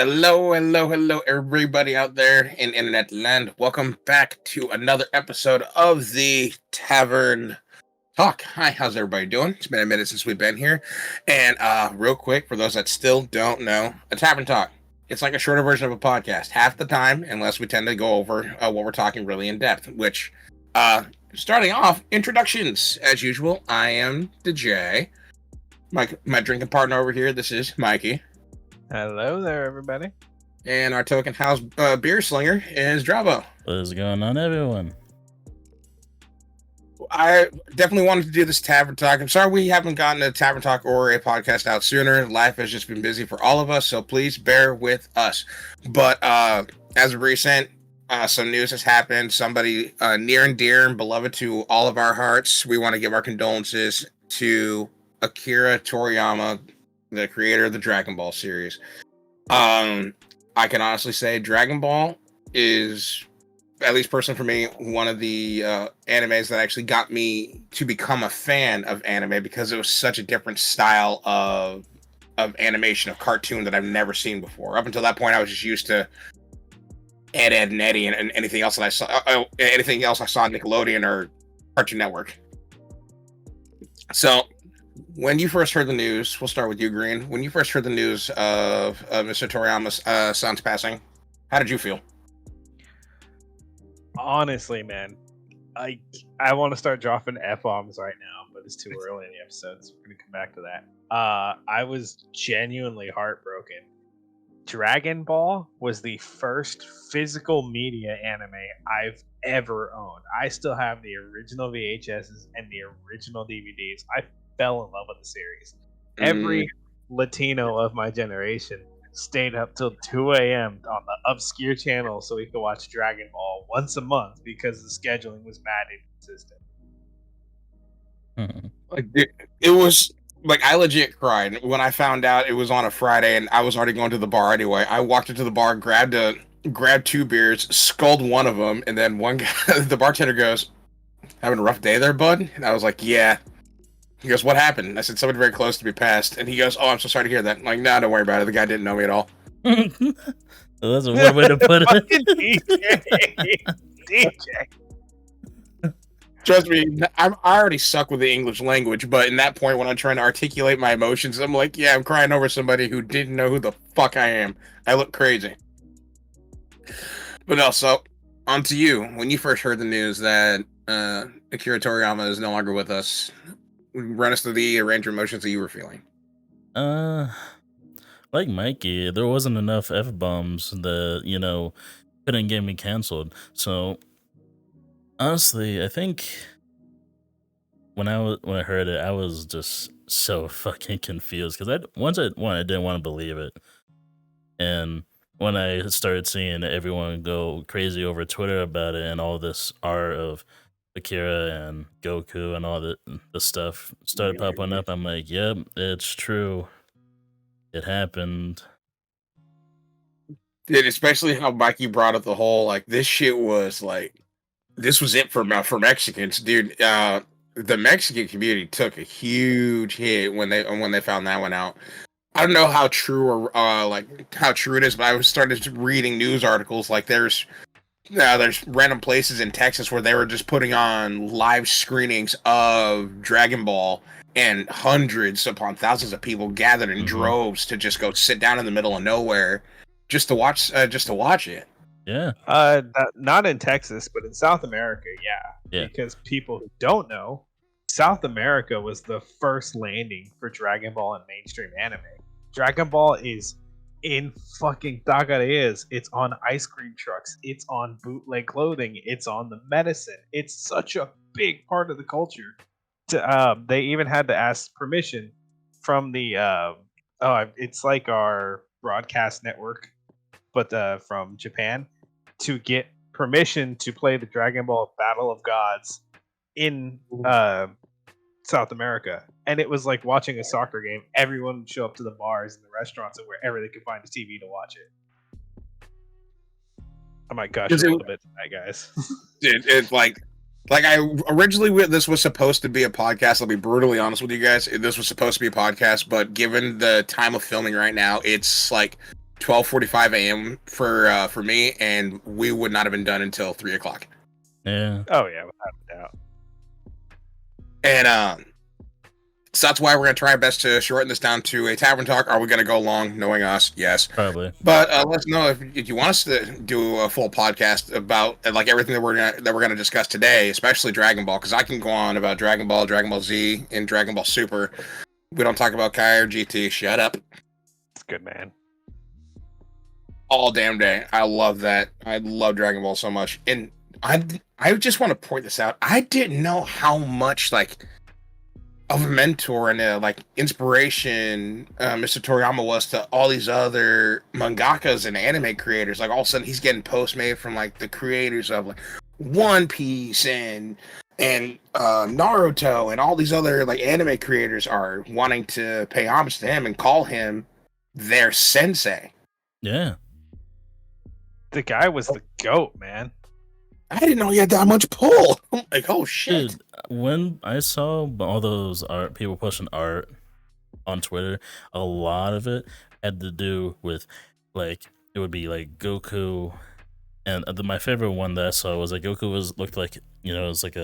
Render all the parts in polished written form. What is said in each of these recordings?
Hello, everybody out there in internet land. Welcome back to another episode of the Tavern Talk. Hi, how's everybody doing? It's been a minute since we've been here. And real quick, for those that still don't know, a Tavern Talk. It's like a shorter version of a podcast. Half the time, unless we tend to go over what we're talking really in depth, which, starting off, introductions. As usual, I am the J. My drinking partner over here, this is Mikey. Hello there, everybody. And our token house beer slinger is Dravo. What's going on, everyone? I definitely wanted to do this Tavern Talk. I'm sorry we haven't gotten a Tavern Talk or a podcast out sooner. Life has just been busy for all of us, so please bear with us. But as of recent, some news has happened. Somebody near and dear and beloved to all of our hearts. We want to give our condolences to Akira Toriyama, the creator of the Dragon Ball series. I can honestly say Dragon Ball is, at least personally for me, one of the animes that actually got me to become a fan of anime because it was such a different style of animation, of cartoon that I've never seen before. Up until that point, I was just used to Ed, and Eddie, and anything else that I saw. Anything else I saw on Nickelodeon or Cartoon Network. So, when you first heard the news, we'll start with you, Green. When you first heard the news of Mr. Toriyama's son's passing, how did you feel? Honestly, man, I want to start dropping F-bombs right now, but it's too early in the episode, so we're going to come back to that. I was genuinely heartbroken. Dragon Ball was the first physical media anime I've ever owned. I still have the original VHSs and the original DVDs. I fell in love with the series. Every Latino of my generation stayed up till 2 a.m. on the obscure channel so we could watch Dragon Ball once a month because the scheduling was mad inconsistent. Like it was like I legit cried when I found out it was on a Friday and I was already going to the bar anyway. I walked into the bar, grabbed 2 beers, sculled one of them, and then one guy, the bartender goes, "Having a rough day there, bud?" And I was like, "Yeah." He goes, "What happened?" I said, "Somebody very close to me passed." And he goes, "Oh, I'm so sorry to hear that." I'm like, "No, don't worry about it. The guy didn't know me at all." That's a one way to put it. DJ. Trust me, I already suck with the English language, but in that point when I'm trying to articulate my emotions, I'm like, yeah, I'm crying over somebody who didn't know who the fuck I am. I look crazy. But no, so, on to you. When you first heard the news that Akira Toriyama is no longer with us, run us through the range of emotions that you were feeling. Like Mikey, there wasn't enough F-bombs that, couldn't get me canceled. So, honestly, I think when I heard it, I was just so fucking confused because I didn't want to believe it, and when I started seeing everyone go crazy over Twitter about it and all this art of Akira and Goku and all the stuff started popping up, I'm like, yep, it's true. It happened. Dude, especially how Mikey brought up the whole, like, this shit was, like, this was it for Mexicans, dude. The Mexican community took a huge hit when they found that one out. I don't know how true or how true it is, but I started reading news articles like there's random places in Texas where they were just putting on live screenings of Dragon Ball, and hundreds upon thousands of people gathered in droves to just go sit down in the middle of nowhere just to watch it. Yeah. Not in Texas, but in South America, yeah. Because people who don't know, South America was the first landing for Dragon Ball in mainstream anime. Dragon Ball is in fucking taquerias. It's on ice cream trucks. It's on bootleg clothing. It's on the medicine. It's such a big part of the culture. They even had to ask permission from the it's like our broadcast network, but from Japan, to get permission to play the Dragon Ball Battle of Gods in South America. And it was like watching a soccer game. Everyone would show up to the bars and the restaurants and wherever they could find a TV to watch it. I might gush a little bit tonight, guys. It's like I originally, this was supposed to be a podcast. I'll be brutally honest with you guys. This was supposed to be a podcast, but given the time of filming right now, it's like 12:45 a.m. for me, and we would not have been done until 3 o'clock. Yeah. Oh yeah, without a doubt. And so that's why we're gonna try our best to shorten this down to a tavern talk. Are we gonna go long? Knowing us, yes, Probably. But let us know if you want us to do a full podcast about like everything that we're gonna discuss today, especially Dragon Ball, because I can go on about Dragon Ball, Dragon Ball Z, and Dragon Ball Super. We don't talk about Kai or GT. Shut up. It's good, man. All damn day. I love that. I love Dragon Ball so much, and I just want to point this out. I didn't know how much like of a mentor and like inspiration Mr. Toriyama was to all these other mangakas and anime creators. Like all of a sudden he's getting posts made from like the creators of like One Piece and Naruto and all these other like anime creators are wanting to pay homage to him and call him their sensei. Yeah. The guy was the GOAT, man. I didn't know he had that much pull. I'm like, oh shit. Dude, when I saw all those people pushing art on Twitter, a lot of it had to do with like it would be like Goku, and my favorite one that I saw was like Goku looked like, you know, it was like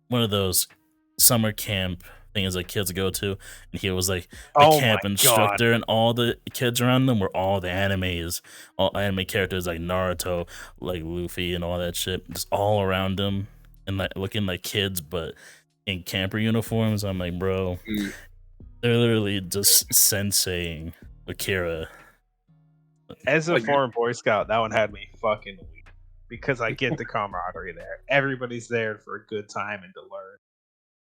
one of those summer camp things that kids go to, and he was like the camp instructor, and all the kids around them were all the all anime characters like Naruto, like Luffy, and all that shit, just all around him, and like looking like kids but in camper uniforms. I'm like, bro, they're literally just senseiing Akira. As a former Boy Scout, that one had me fucking weak because I get the camaraderie there. Everybody's there for a good time and to learn.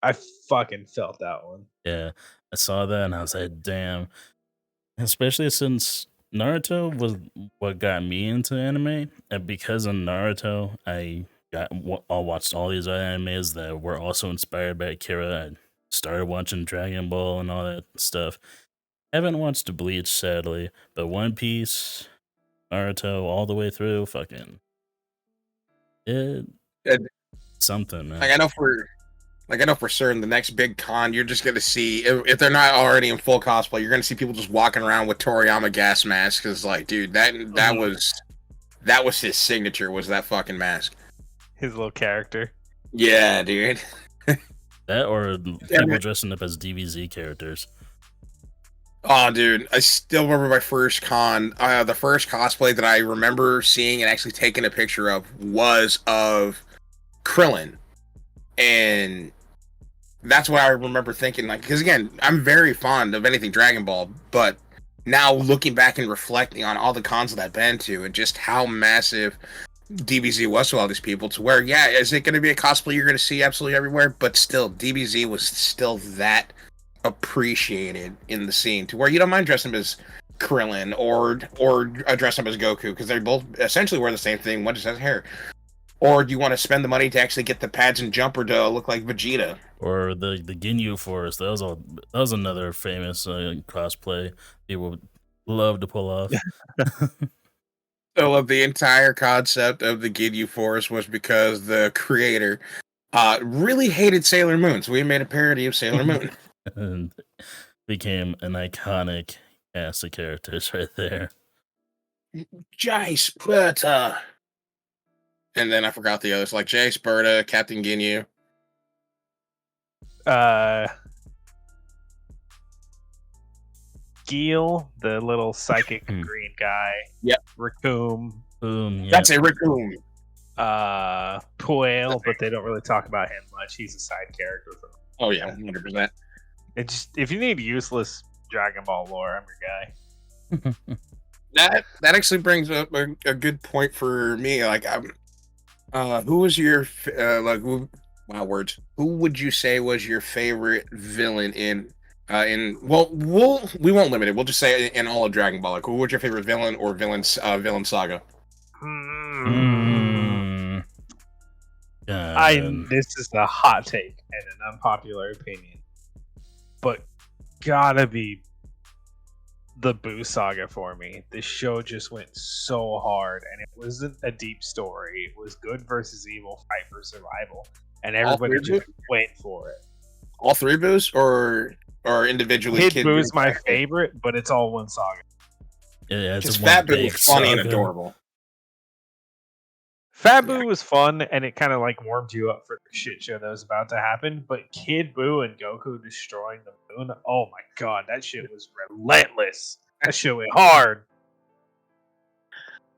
I fucking felt that one. Yeah, I saw that and I was like, damn. Especially since Naruto was what got me into anime, and because of Naruto, I watched all these other animes that were also inspired by Akira. I started watching Dragon Ball and all that stuff. Haven't watched Bleach, sadly, but One Piece, Naruto, all the way through, fucking something, man. Like I know for certain the next big con you're just gonna see, if they're not already in full cosplay, you're gonna see people just walking around with Toriyama gas masks. Cause like, dude, that was his signature, was that fucking mask. His little character. Yeah, dude. That or people dressing up as DBZ characters. Oh, dude, I still remember my first con. The first cosplay that I remember seeing and actually taking a picture of was of Krillin, and that's what I remember thinking. Like, because again, I'm very fond of anything Dragon Ball, but now looking back and reflecting on all the cons that I've been to and just how massive DBZ was to all these people, to where, yeah, is it going to be a cosplay you're going to see absolutely everywhere? But still, DBZ was still that appreciated in the scene, to where you don't mind dressing up as Krillin or dressing up as Goku, because they both essentially wear the same thing. One just has hair. Or do you want to spend the money to actually get the pads and jumper to look like Vegeta? Or the Ginyu Force. That was another famous cosplay people would love to pull off. So the entire concept of the Ginyu Force was because the creator really hated Sailor Moon, so we made a parody of Sailor Moon. And became an iconic cast of characters right there. Jai Sparta. And then I forgot the others, like Jay Sparta, Captain Ginyu. Gil, the little psychic green guy. Yep. Raccoon. Yep. That's a Raccoon. Puel, but they don't really talk about him much. He's a side character. Oh yeah, 100%. It's just, if you need useless Dragon Ball lore, I'm your guy. That actually brings up a good point for me. Like, who was your who would you say was your favorite villain in we won't limit it. We'll just say in all of Dragon Ball. Like, who was your favorite villain or villain saga? This is a hot take and an unpopular opinion, but gotta be the Boo saga for me. The show just went so hard, and it wasn't a deep story. It was good versus evil, fight for survival, and everybody just went for it. All three Boos, or individually? Kid Boo's my favorite, but it's all one saga. Yeah, it's Because one Fat Boo big was funny and saga. adorable. Fat Boo was fun, and it kind of like warmed you up for the shit show that was about to happen. But Kid Boo and Goku destroying the moon, oh my god, that shit was relentless. That shit went hard.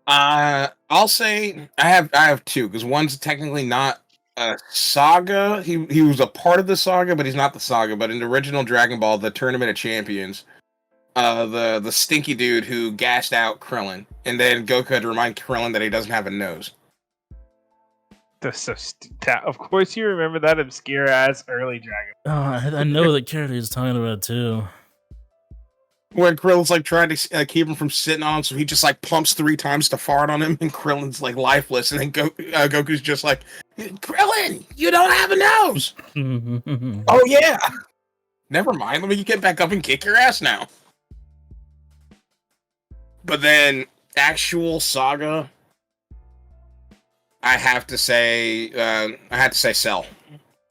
I'll say I have two, because one's technically not a saga. He was a part of the saga, but he's not the saga. But in the original Dragon Ball, the Tournament of Champions, the stinky dude who gassed out Krillin, and then Goku had to remind Krillin that he doesn't have a nose. That's so of course you remember that obscure ass early Dragon. I know the character he's talking about too. When Krillin's like trying to keep him from sitting on him, so he just like pumps 3 times to fart on him, and Krillin's like lifeless, and then Goku's just like, Krillin, you don't have a nose. Oh yeah. Never mind. Let me get back up and kick your ass now. But then actual saga, I have to say Cell.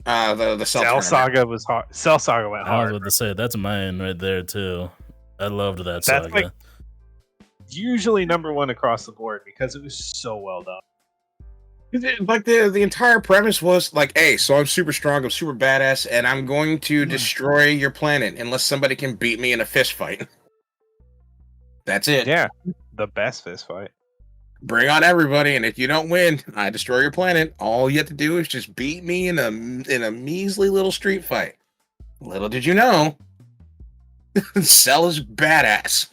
The Cell saga was hard. Cell saga went hard. I was about to say that's mine right there too. I loved that That's saga. like usually number one across the board because it was so well done. Like the entire premise was like, hey, so I'm super strong, I'm super badass, and I'm going to destroy your planet unless somebody can beat me in a fist fight. That's it. Yeah, the best fist fight. Bring on everybody, and if you don't win, I destroy your planet. All you have to do is just beat me in a measly little street fight. Little did you know, Cell is badass.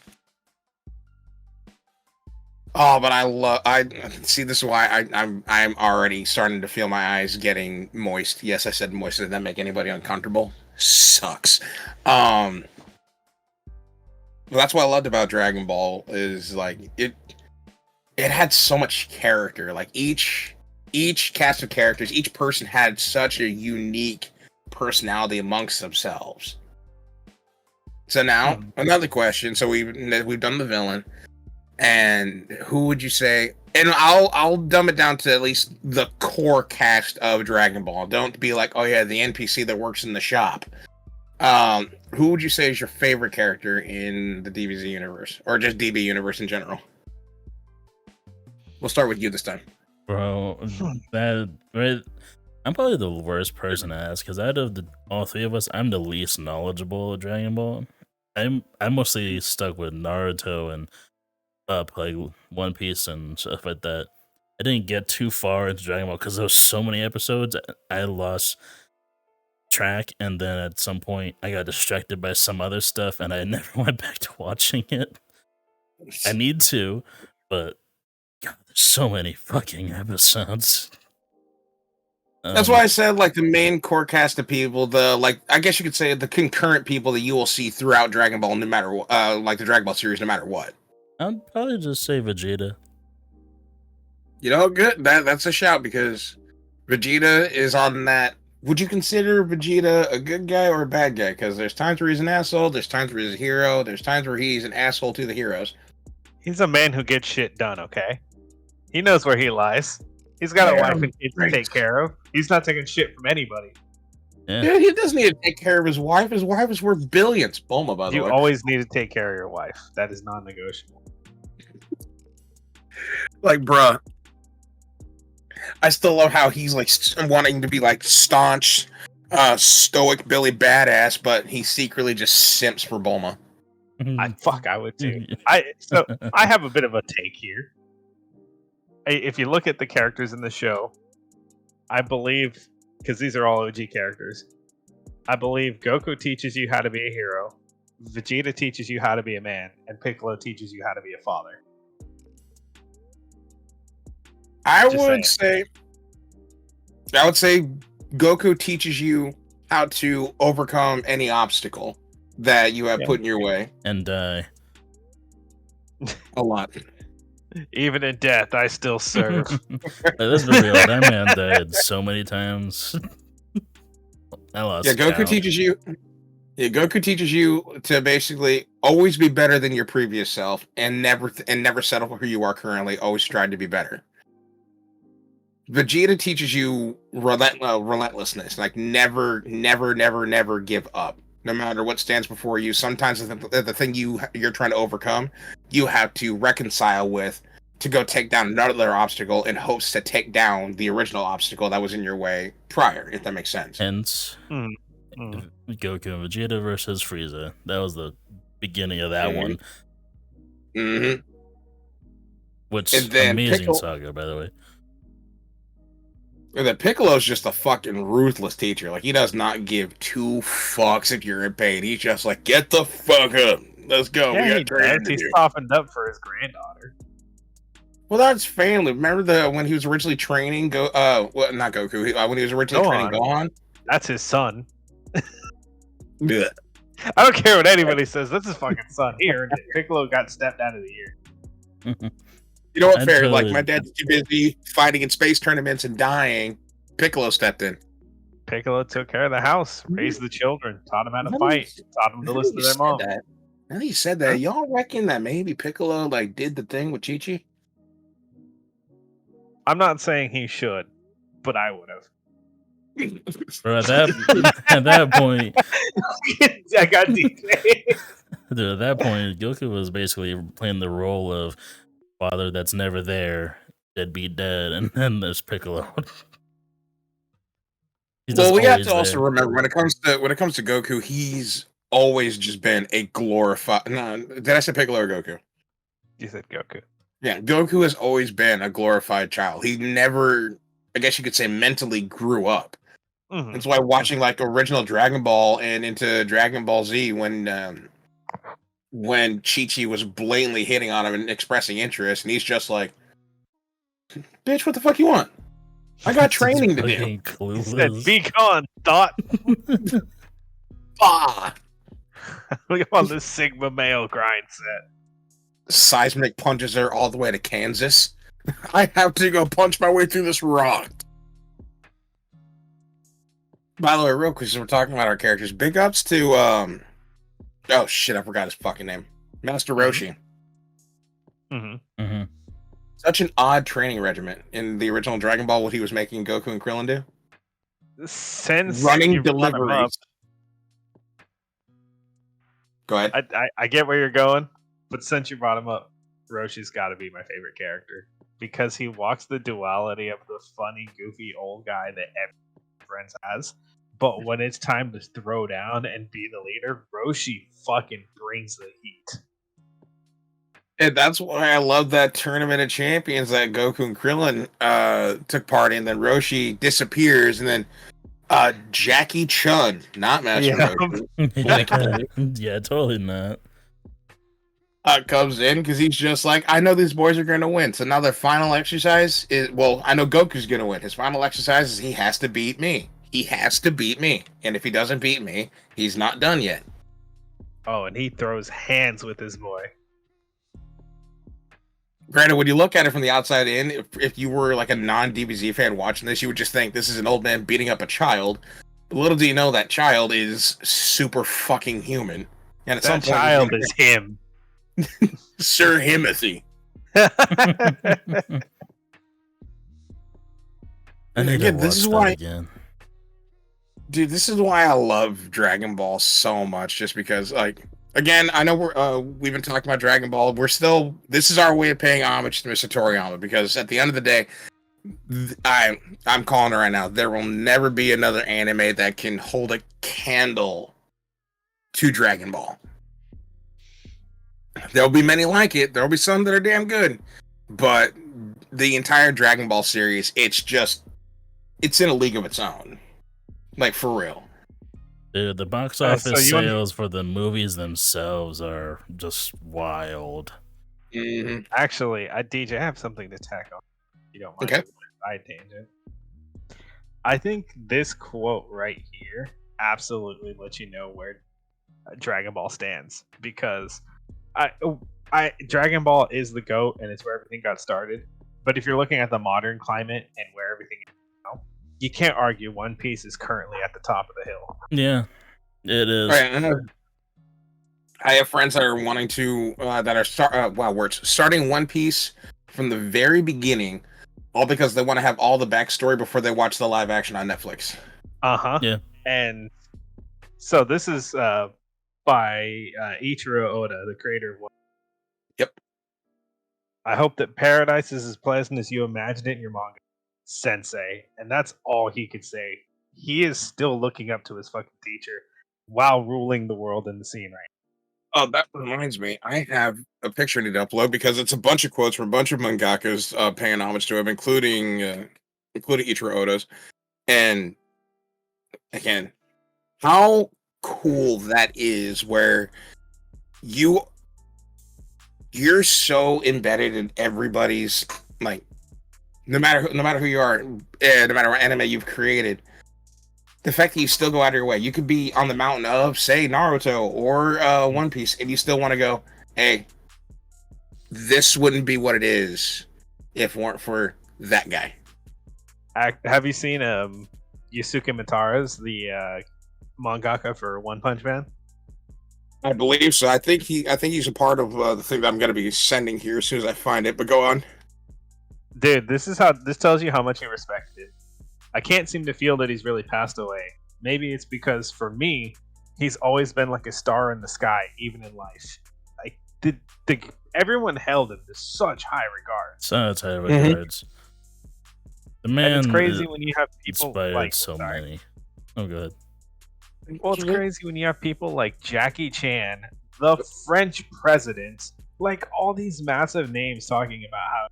Oh, but I see. This is why I'm already starting to feel my eyes getting moist. Yes, I said moist. Did that make anybody uncomfortable? Sucks. Well, that's what I loved about Dragon Ball is like it had so much character. Like each cast of characters, each person had such a unique personality amongst themselves. So now another question. So we've done the villain, and who would you say? And I'll dumb it down to at least the core cast of Dragon Ball. Don't be like, oh yeah, the NPC that works in the shop. Who would you say is your favorite character in the DBZ universe, or just DB universe in general? We'll start with you this time. Bro, I'm probably the worst person to ask because out of all 3 of us, I'm the least knowledgeable of Dragon Ball. I'm mostly stuck with Naruto and like One Piece and stuff like that. I didn't get too far into Dragon Ball because there was so many episodes. I lost track, and then at some point I got distracted by some other stuff, and I never went back to watching it. I need to, but God, there's so many fucking episodes. That's why I said like the main core cast of people, I guess you could say the concurrent people that you will see throughout Dragon Ball, no matter what, like the Dragon Ball series, no matter what. I'd probably just say Vegeta. You know, good. That's a shout because Vegeta is on that. Would you consider Vegeta a good guy or a bad guy? Because there's times where he's an asshole, there's times where he's a hero, there's times where he's an asshole to the heroes. He's a man who gets shit done, okay? He knows where he lies. He's got a wife and kids to take care of. He's not taking shit from anybody. Yeah, he doesn't need to take care of his wife. His wife is worth billions. Bulma, by the way. You always need to take care of your wife. That is non-negotiable. Like, bruh. I still love how he's like wanting to be like staunch, stoic Billy badass, but he secretly just simps for Bulma. I would too. I have a bit of a take here. If you look at the characters in the show, I believe, because these are all OG characters, I believe Goku teaches you how to be a hero, Vegeta teaches you how to be a man, and Piccolo teaches you how to be a father. I would say Goku teaches you how to overcome any obstacle that you have put in your way. And die. A lot. Even in death, I still serve. Let's be real. That man died so many times. I lost. Yeah, Goku teaches you. Yeah, Goku teaches you to basically always be better than your previous self, and never settle for who you are currently. Always strive to be better. Vegeta teaches you relentlessness, like never give up. no matter what stands before you. Sometimes the thing you're trying to overcome, you have to reconcile with to go take down another obstacle in hopes to take down the original obstacle that was in your way prior, if that makes sense. Hence, Goku and Vegeta versus Frieza. That was the beginning of that one. Mm-hmm. Which Piccolo, amazing saga, by the way. And then Piccolo's just a fucking ruthless teacher. Like, he does not give 2 fucks if you're in pain. He's just like, get the fuck up. Let's go. Yeah, we got training to he's do. softened up for his granddaughter. Well, that's family. Remember when he was originally training not Goku. When he was originally training Gohan? That's his son. Yeah. I don't care what anybody says. That's his fucking son. He earned it. Piccolo got stepped out of the year. You know what? Fair. Like, my dad's too busy fighting in space tournaments and dying. Piccolo stepped in. Piccolo took care of the house, raised the children, taught them how to fight, taught them to listen to their mom. Now that you said that, y'all reckon that maybe Piccolo like did the thing with Chi-Chi? I'm not saying he should, but I would have. Bro, at that point, I got DJ. Dude, at that point, Goku was basically playing the role of father that's never there, deadbeat dad, and then there's Piccolo. Well, we have to also remember when it comes to Goku, he's always just been a glorified. No, did I say Piccolo or Goku? You said Goku. Yeah, Goku has always been a glorified child. He never, I guess you could say, mentally grew up. Mm-hmm. That's why watching like original Dragon Ball and into Dragon Ball Z when Chi-Chi was blatantly hitting on him and expressing interest, and he's just like, "Bitch, what the fuck you want? I got training to do." He said, "Be gone, thought." Look at all this Sigma male grind set. Seismic punches her all the way to Kansas. I have to go punch my way through this rock. By the way, real quick, since we're talking about our characters, big ups to oh shit, I forgot his fucking name. Master Roshi. Mm-hmm. Such an odd training regimen in the original Dragon Ball, what he was making Goku and Krillin do. Since running deliveries. Go ahead. I get where you're going, but since you brought him up, Roshi's got to be my favorite character because he walks the duality of the funny, goofy old guy that every friend has. But when it's time to throw down and be the leader, Roshi fucking brings the heat. And that's why I love that Tournament of Champions that Goku and Krillin took part in. Then Roshi disappears, and then Jackie Chun, not Master Roshi. Yeah, totally not. Comes in because he's just like, I know these boys are going to win. So now their final exercise is, well, I know Goku's going to win. His final exercise is he has to beat me. He has to beat me. And if he doesn't beat me, he's not done yet. Oh, and he throws hands with his boy. Granted, when you look at it from the outside in, if you were like a non-DBZ fan watching this, you would just think this is an old man beating up a child. But little do you know that child is super fucking human. And at some point, child is him. Sir Himothy. Again, this is why. Dude, this is why I love Dragon Ball so much. Just because, like, again, I know we've been talking about Dragon Ball. This is our way of paying homage to Mr. Toriyama, because at the end of the day, I'm calling it right now. There will never be another anime that can hold a candle to Dragon Ball. There'll be many like it. There'll be some that are damn good, but the entire Dragon Ball series, it's in a league of its own. Like, for real. Dude, the box office sales for the movies themselves are just wild. Mm-hmm. Actually, DJ, I have something to tack on. You don't mind? Okay. Side tangent. I think this quote right here absolutely lets you know where Dragon Ball stands, because Dragon Ball is the GOAT and it's where everything got started. But if you're looking at the modern climate and where everything is now, you can't argue One Piece is currently at the top of the hill. Yeah, it is. Right, I have friends that are wanting to starting One Piece from the very beginning, all because they want to have all the backstory before they watch the live action on Netflix. Uh-huh. Yeah. And So this is by Ichiro Oda, the creator of One. Yep. I hope that paradise is as pleasant as you imagine it in your manga, Sensei. And that's all he could say. He is still looking up to his fucking teacher while ruling the world in the scene right Oh, that reminds me. I have a picture I need to upload because it's a bunch of quotes from a bunch of mangakas paying homage to him, including Ichiro Oda's. And again, how cool that is, where you're so embedded in everybody's, like, no matter who you are, no matter what anime you've created. The fact that you still go out of your way, you could be on the mountain of, say, Naruto or One Piece, and you still want to go, hey, this wouldn't be what it is if it weren't for that guy. Have you seen Yusuke Matara's the mangaka for One Punch Man? I believe so. I think he's a part of the thing that I'm going to be sending here as soon as I find it. But go on, dude. This tells you how much he respected it. I can't seem to feel that he's really passed away. Maybe it's because for me, he's always been like a star in the sky, even in life. Like everyone held him to such high regard. Such high regards. The man. And it's crazy when you have people inspired like so many. Oh, good. Well, it's crazy when you have people like Jackie Chan, the French president, like all these massive names talking about how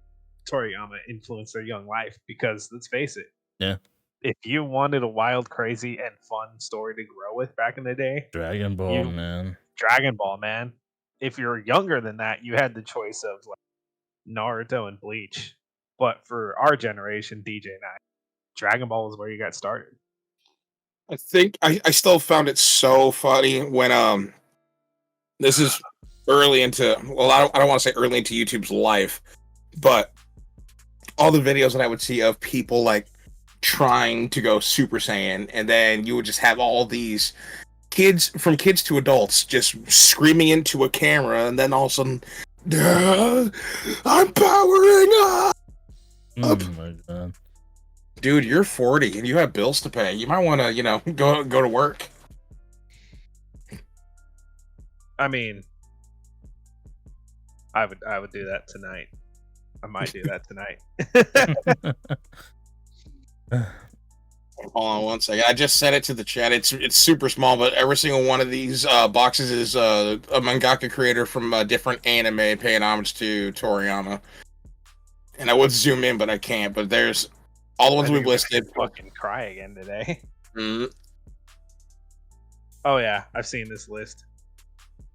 Toriyama influenced their young life. Because let's face it, yeah, if you wanted a wild, crazy, and fun story to grow with back in the day, Dragon Ball, man. Dragon Ball, man. If you're younger than that, you had the choice of like Naruto and Bleach. But for our generation, DJ9, Dragon Ball was where you got started. I think I still found it so funny when this is early into, well, I don't want to say early into YouTube's life, but all the videos that I would see of people like trying to go Super Saiyan, and then you would just have all these kids, from kids to adults, just screaming into a camera, and then all of a sudden, I'm powering up. Oh my god. Dude, you're 40 and you have bills to pay. You might want to, go to work. I mean, I would do that tonight. I might do that tonight. Hold on one second. I just sent it to the chat. It's super small, but every single one of these boxes is a mangaka creator from a different anime paying homage to Toriyama. And I would zoom in, but I can't. But there's all the ones we've listed. Fucking cry again today. Mm. Oh yeah, I've seen this list.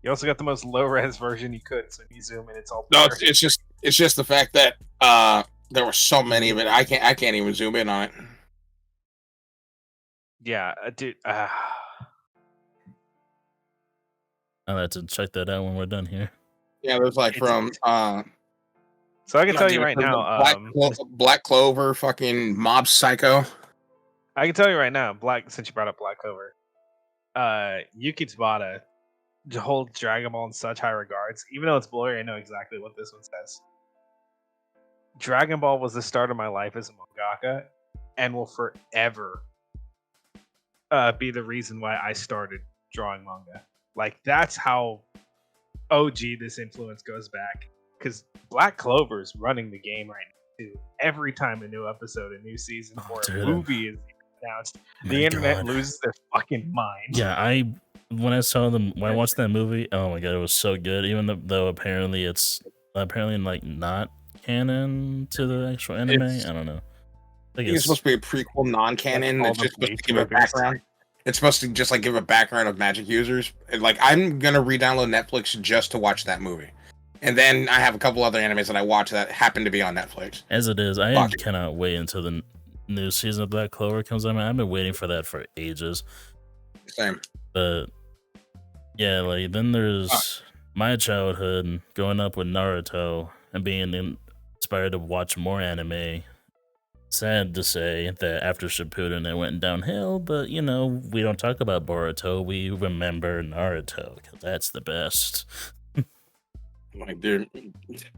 You also got the most low res version you could, so when you zoom in, it's all. No, it's just the fact that there were so many of it. I can't even zoom in on it. Yeah, dude. I'll have to check that out when we're done here. Yeah, there's like from. So I can tell you right now, Black Clover, fucking Mob Psycho. I can tell you right now, since you brought up Black Clover, Yuki Tabata holds Dragon Ball in such high regards. Even though it's blurry, I know exactly what this one says. Dragon Ball was the start of my life as a mangaka, and will forever be the reason why I started drawing manga. Like, that's how OG this influence goes back. Because Black Clover is running the game right now, too. Every time a new episode, a new season, or a movie is announced, the internet loses their fucking mind. Yeah, when I watched that movie, oh my god, it was so good. Even though apparently it's like not canon to the actual anime. I don't know. I think it's supposed to be a prequel, non-canon. It's just supposed to give a background. It's supposed to just like give a background of Magic users. And, like, I'm gonna re-download Netflix just to watch that movie. And then I have a couple other animes that I watch that happen to be on Netflix. As it is, I cannot wait until the new season of Black Clover comes out. I've been waiting for that for ages. Same. But yeah, like then there's my childhood growing up with Naruto and being inspired to watch more anime. Sad to say that after Shippuden it went downhill, but we don't talk about Boruto. We remember Naruto because that's the best. Like, dude,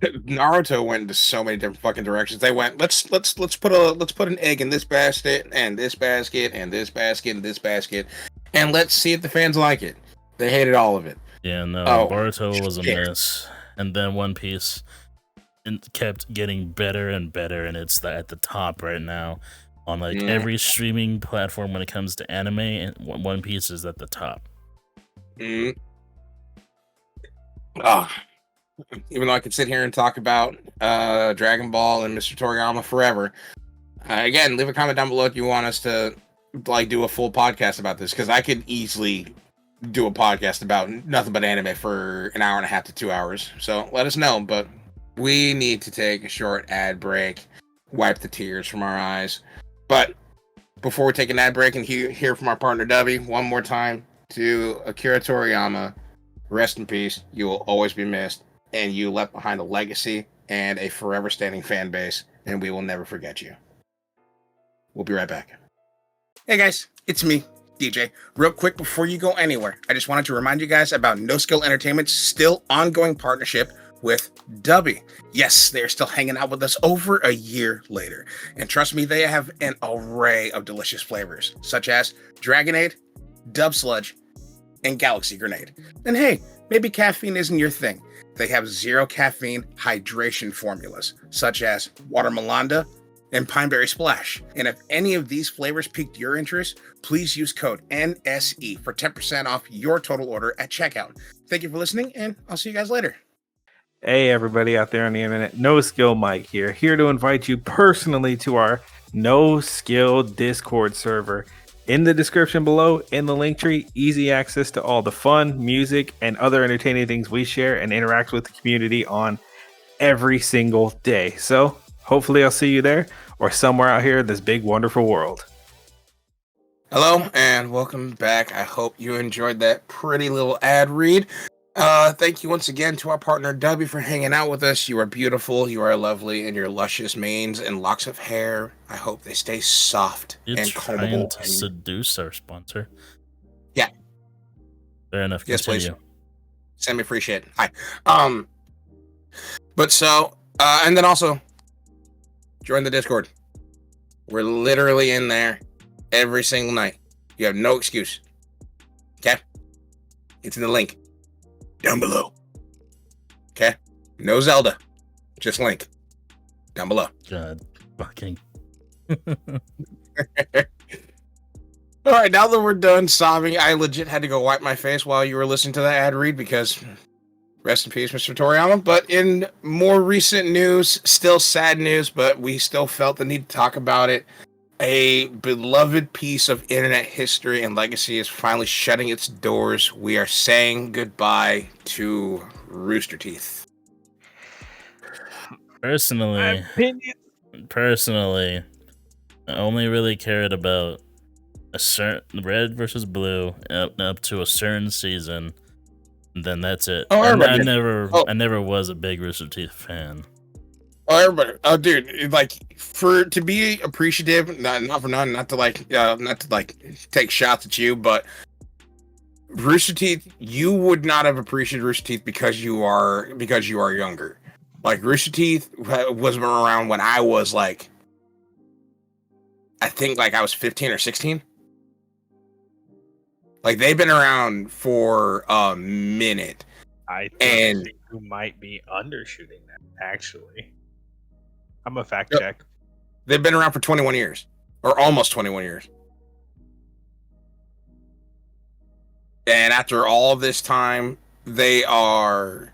Naruto went into so many different fucking directions. They went, let's put an egg in this basket and this basket and this basket and this basket, and let's see if the fans like it. They hated all of it. Yeah, no, Oh, Boruto was a shit. miss, and then One Piece kept getting better and better, and it's at the top right now on like every streaming platform when it comes to anime. And One Piece is at the top. Even though I could sit here and talk about Dragon Ball and Mr. Toriyama forever, again, leave a comment down below if you want us to like do a full podcast about this, because I could easily do a podcast about nothing but anime for an hour and a half to 2 hours. So let us know. But we need to take a short ad break, wipe the tears from our eyes. But before we take an ad break and hear from our partner Dubby, one more time to Akira Toriyama, rest in peace. You will always be missed, and you left behind a legacy and a forever standing fan base, and we will never forget you. We'll be right back. Hey guys, it's me, DJ. Real quick before you go anywhere, I just wanted to remind you guys about NoSkill Entertainment's still ongoing partnership with Dubby. Yes, they're still hanging out with us over a year later. And trust me, they have an array of delicious flavors, such as Dragonade, Dub Sludge, and Galaxy Grenade. And hey, maybe caffeine isn't your thing. They have zero caffeine hydration formulas, such as Water Melanda and Pineberry Splash. And if any of these flavors piqued your interest, please use code NSE for 10% off your total order at checkout. Thank you for listening, and I'll see you guys later. Hey, everybody out there on the internet. NoSkill Mike here to invite you personally to our NoSkill Discord server. In the description below, in the link tree, easy access to all the fun, music, and other entertaining things we share and interact with the community on every single day. So hopefully I'll see you there or somewhere out here in this big, wonderful world. Hello, and welcome back. I hope you enjoyed that pretty little ad read. Thank you once again to our partner Dubby for hanging out with us. You are beautiful, you are lovely, and your luscious manes and locks of hair, I hope they stay soft and combable. Trying to seduce our sponsor. Yeah. Fair enough. Yes, continue. please. Send me free shit. Hi. But so, and then also, join the Discord. We're literally in there every single night. You have no excuse. Okay? It's in the link down below. Okay? No Zelda. Just link down below. God fucking. All right, now that we're done sobbing, I legit had to go wipe my face while you were listening to that ad read because rest in peace, Mr. Toriyama. But in more recent news, still sad news, but we still felt the need to talk about it. A beloved piece of internet history and legacy is finally shutting its doors. We are saying goodbye to Rooster Teeth. Personally, I only really cared about a certain Red versus Blue up to a certain season. And then that's it. I never was a big Rooster Teeth fan. Oh, everybody! Oh, dude! Like, for to be appreciative, not for none, not to take shots at you, but Rooster Teeth, you would not have appreciated Rooster Teeth because you are younger. Like, Rooster Teeth was around when I was like, I think like I was 15 or 16. Like, they've been around for a minute. I think you might be undershooting that, actually. I'm a fact check. They've been around for 21 years. Or almost 21 years. And after all this time, they are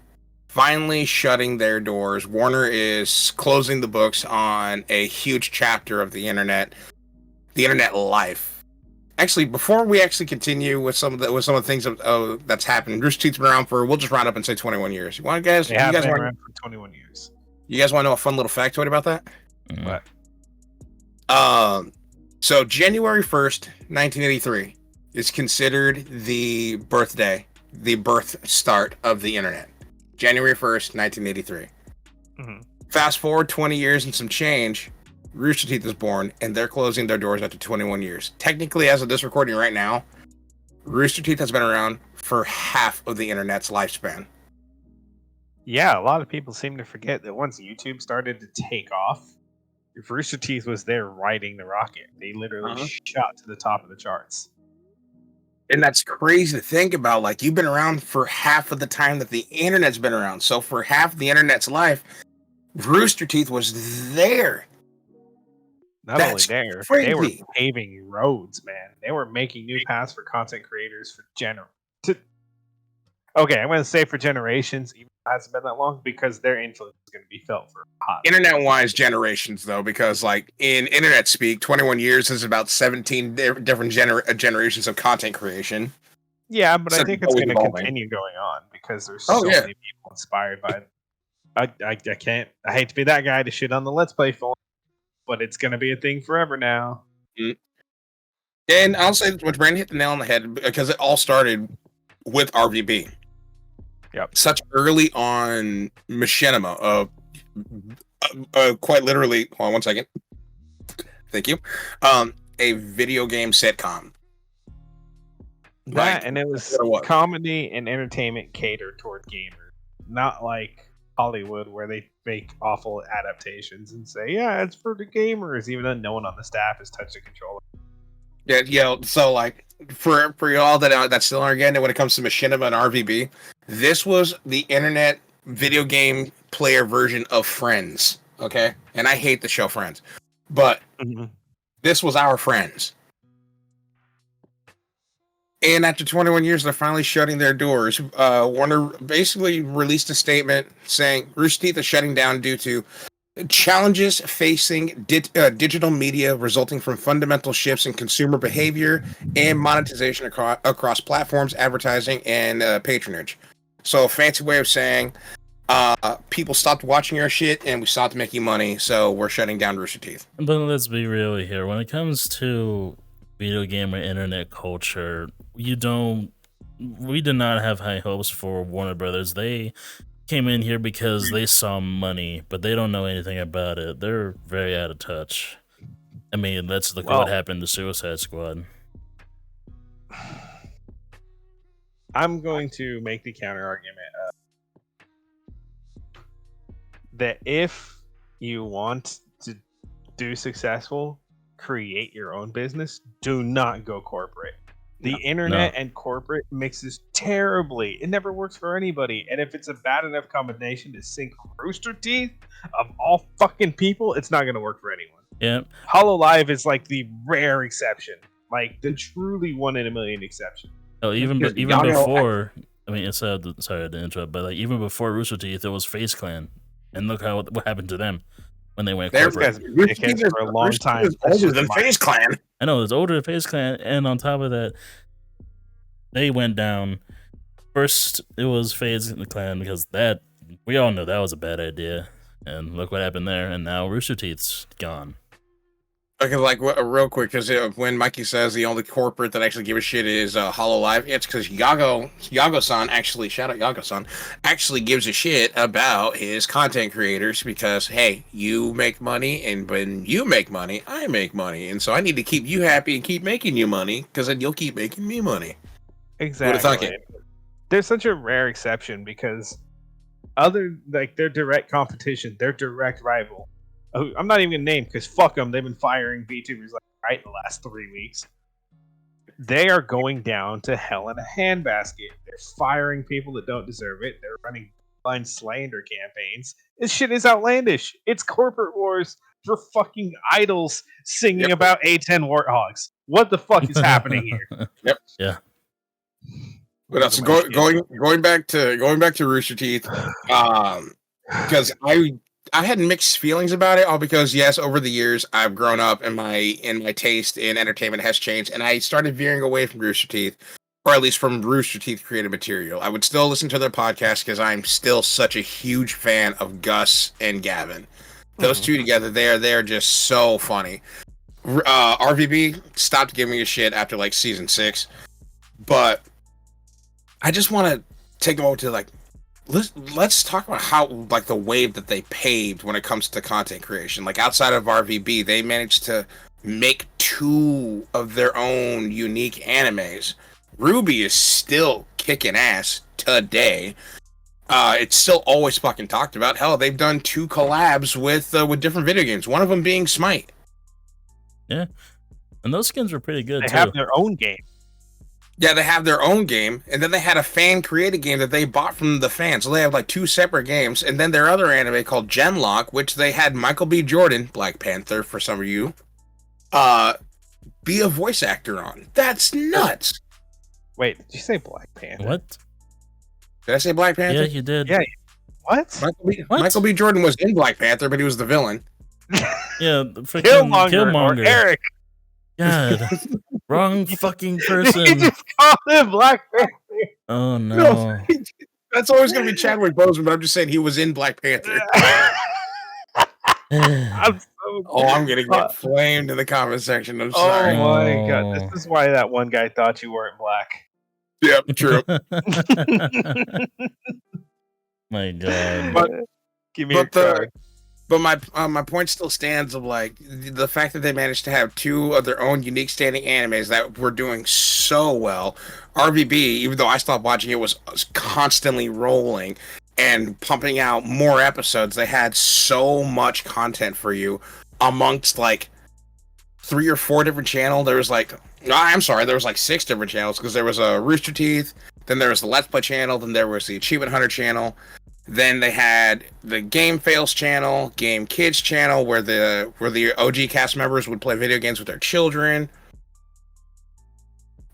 finally shutting their doors. Warner is closing the books on a huge chapter of the internet life. Actually, before we actually continue with some of the things that's happened, Rooster Teeth's been around for, we'll just round up and say 21 years. You guys been around for 21 years. You guys want to know a fun little factoid about that? What? So January 1st, 1983 is considered the birth start of the internet. January 1st, 1983. Mm-hmm. Fast forward 20 years and some change, Rooster Teeth is born, and they're closing their doors after 21 years. Technically, as of this recording right now, Rooster Teeth has been around for half of the internet's lifespan. Yeah, a lot of people seem to forget that once YouTube started to take off, Rooster Teeth was there riding the rocket. They literally shot to the top of the charts. And that's crazy to think about. Like, you've been around for half of the time that the internet's been around. So for half the internet's life, Rooster Teeth was there. Not only there, they were paving roads, man. They were making new paths for content creators for Okay, I'm going to say for generations, even if it hasn't been that long, because their influence is going to be felt for hot. Internet-wise generations, though, because like in internet speak, 21 years is about 17 different generations of content creation. Yeah, but so I think it's going to continue going on because there's so many people inspired by it. I hate to be that guy to shit on the Let's Play phone, but it's going to be a thing forever now. Mm-hmm. And I'll say what Brandon hit the nail on the head because it all started with RVB. Yep. Such early on machinima, quite literally. Hold on 1 second. Thank you. A video game sitcom. That, and it was comedy and entertainment catered toward gamers, not like Hollywood where they make awful adaptations and say, yeah, it's for the gamers, even though no one on the staff has touched a controller. Yeah, so like for y'all that still aren't getting it when it comes to machinima and RVB, this was the internet video game player version of Friends, okay? And I hate the show Friends, but this was our Friends. And after 21 years, they're finally shutting their doors. Warner basically released a statement saying Rooster Teeth is shutting down due to challenges facing digital media resulting from fundamental shifts in consumer behavior and monetization across platforms, advertising, and patronage. So a fancy way of saying people stopped watching our shit and we stopped making money, so we're shutting down Rooster Teeth. But let's be real here. When it comes to video game or internet culture, we did not have high hopes for Warner Brothers. They came in here because they saw money, but they don't know anything about it. They're very out of touch. I mean, let's look at what happened to Suicide Squad. I'm going to make the counter argument that if you want to do successful, create your own business, do not go corporate. The internet and corporate mixes terribly. It never works for anybody. And if it's a bad enough combination to sink Rooster Teeth of all fucking people, it's not going to work for anyone. Yeah. HoloLive is like the rare exception, like the truly 1 in a million exception. Oh, even before. I mean, sorry to interrupt, but like even before Rooster Teeth, it was Face Clan, and look what happened to them when they went corporate. For a long time. Older than Face Clan. I know it's older than Face Clan, and on top of that, they went down. First, it was Face Clan because that we all know that was a bad idea, and look what happened there. And now Rooster Teeth's gone. Okay, like real quick, because when Mikey says the only corporate that actually give a shit is HoloLive, it's because Yago-san actually, shout out Yago-san, actually gives a shit about his content creators because, hey, you make money, and when you make money, I make money, and so I need to keep you happy and keep making you money, because then you'll keep making me money. Exactly. There's such a rare exception because their direct competition, their direct rival, I'm not even going to name because fuck them. They've been firing VTubers right the last 3 weeks. They are going down to hell in a handbasket. They're firing people that don't deserve it. They're running blind slander campaigns. This shit is outlandish. It's corporate wars for fucking idols singing about A10 warthogs. What the fuck is happening here? Yep. Yeah. But that's going back to Rooster Teeth, because I had mixed feelings about it, all because yes, over the years I've grown up and my taste in entertainment has changed, and I started veering away from Rooster Teeth, or at least from Rooster Teeth created material. I would still listen to their podcast because I'm still such a huge fan of Gus and Gavin. Those two together, they're just so funny. RVB stopped giving a shit after like season 6, but I just want to take a moment to let's talk about how the wave that they paved when it comes to content creation. Like outside of RVB, they managed to make 2 of their own unique animes. Ruby is still kicking ass today. It's still always fucking talked about. Hell, they've done 2 collabs with different video games. One of them being Smite. Yeah, and those skins were pretty good. They have their own game. Yeah, they have their own game, and then they had a fan-created game that they bought from the fans. So they have like 2 separate games, and then their other anime called Genlock, which they had Michael B. Jordan, Black Panther for some of you, be a voice actor on. That's nuts. Wait, did you say Black Panther? What? Did I say Black Panther? Yeah, you did. Yeah. What? Michael B. Jordan was in Black Panther, but he was the villain. Yeah, freaking Killmonger. Or Eric. God, wrong fucking He person. just called him Black Panther. Oh no. That's always going to be Chadwick Boseman, but I'm just saying he was in Black Panther. I'm I'm going to get flamed in the comment section. I'm sorry. Oh my god. This is why that one guy thought you weren't black. Yep, true. My god. But give me your card. But my point still stands of like the fact that they managed to have 2 of their own unique standing animes that were doing so well. RVB, even though I stopped watching it, was constantly rolling and pumping out more episodes. They had so much content for you amongst like 3 or 4 different channels. There was like, there was like 6 different channels because there was a Rooster Teeth, then there was the Let's Play channel, then there was the Achievement Hunter channel. Then they had the Game Fails channel, Game Kids channel, where the OG cast members would play video games with their children.